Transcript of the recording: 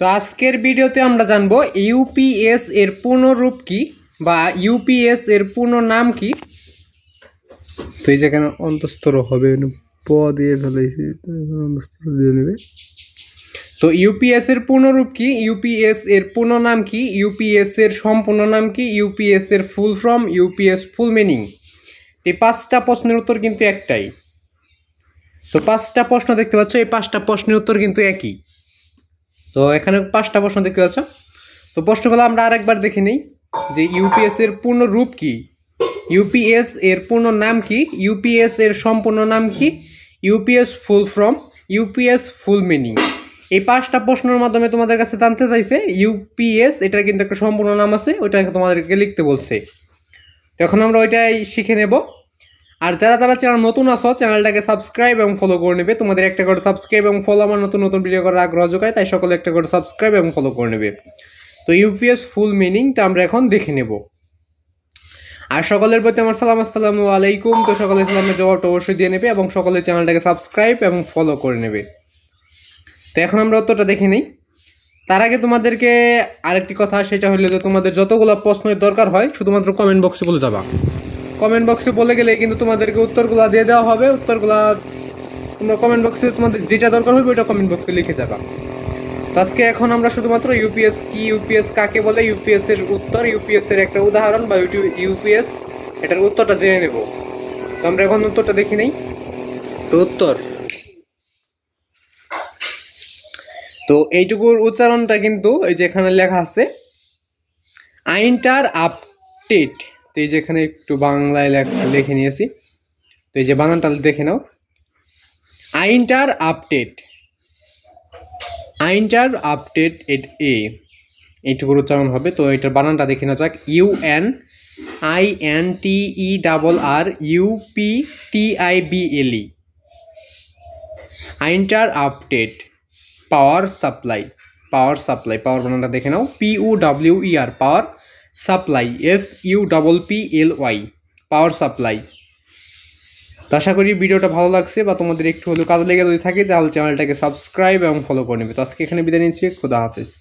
তো আজকের ভিডিওতে আমরা জানবো ইউপিএস এর পূর্ণরূপ কি বা ইউপিএস এর পূর্ণ নাম কি। তো এই যেখানে অন্তঃস্থ হবে প দিয়ে ফেলেছি, অন্তঃস্থ দিয়ে নেবে। তো ইউপিএস এর পূর্ণরূপ কি, ইউপিএস এর পূর্ণ নাম কি, ইউপিএস এর সম্পূর্ণ নাম কি, ইউপিএস এর full form, UPS full meaning. এই পাঁচটা প্রশ্নের উত্তর কিন্তু একটাই। তো পাঁচটা প্রশ্ন দেখতে পাচ্ছ, এই পাঁচটা প্রশ্নের উত্তর কিন্তু একই। তো এখানে পাঁচটা প্রশ্ন দেখতে পাচ্ছ। তো প্রশ্নগুলো আমরা আরেকবার দেখে নিই যে ইউপিএস এর পূর্ণ রূপ কি, ইউপিএস এর পূর্ণ নাম কি, ইউপিএস এর সম্পূর্ণ নাম কি, UPS full form, UPS full meaning. এই পাঁচটা প্রশ্নের মাধ্যমে তোমাদের কাছে জানতে চাইছে ইউপিএস এটার কিন্তু একটা সম্পূর্ণ নাম আছে, ওইটাকে তোমাদেরকে লিখতে বলছে। তো এখন আমরা ওইটাই শিখে নেব। আর যারা চ্যানেল নতুন আছো চ্যানেলটাকে সাবস্ক্রাইব এবং ফলো করে নেবে। তোমাদের একটা করে সাবস্ক্রাইব এবং ফলো আমার নতুন নতুন ভিডিও করার আগ্রহ যোগায়, তাই সকলে একটা করে সাবস্ক্রাইব এবং ফলো করে নেবে। তো ইউপিএস ফুল মিনিংটা আমরা এখন দেখে নেব। আর সকলের প্রতি আমার সালাম, আসসালামু আলাইকুম। তো সকলের সালামের জবাবটা অবশ্যই দিয়ে নেবে এবং সকলের চ্যানেলটাকে সাবস্ক্রাইব এবং ফলো করে নেবে। তো এখন আমরা উত্তরটা দেখে নিই। তার আগে তোমাদেরকে আরেকটি কথা, সেটা হলো যে তোমাদের যতগুলো প্রশ্নের দরকার হয় শুধুমাত্র কমেন্ট বক্সে বলে যাবা। কমেন্ট বক্সে বলে গেলে কিন্তু তোমাদেরকে উত্তরগুলো দিয়ে দেওয়া হবে। উত্তরগুলো তোমরা কমেন্ট বক্সে তোমাদের যেটা দরকার হবে ওইটা কমেন্ট বক্সে লিখে যাবা। তো আজকে এখন আমরা শুধুমাত্র ইউপিএস কি, ইউপিএস কাকে বলে, ইউপিএস এর উত্তর, ইউপিএস এর একটা উদাহরণ বা ইউপিএস এটার উত্তরটা জেনে নেব। তো আমরা এখন উত্তরটা দেখে নেই। তো উত্তর, তো এইটুকুর উচ্চারণটা কিন্তু এই যে এখানে লেখা আছে আইনটার আপডেট। তো এই যে এখানে একটু বাংলায় লিখে নিয়েছি, তো এই যে বানানটা দেখে নাও, আইনটার আপডেট, আইনটার আপডেট এ এইটুকুর উচ্চারণ হবে। তো এটার বানানটা দেখে নেওয়া যাক, UNINTERRUPTIBLE, আইনটার update power supply, power supply, power বানানটা দেখে নাও, POWER, power supply, SUPPLY, power supply. তো আশা করি ভিডিওটা ভালো লাগছে বা তোমাদের একটু হলেও কাজে লেগে যদি থাকে তাহলে চ্যানেলটাকে সাবস্ক্রাইব এবং ফলো করে নেবে। তো আজকে এখানে বিদায় নিচ্ছি, খোদা হাফেজ।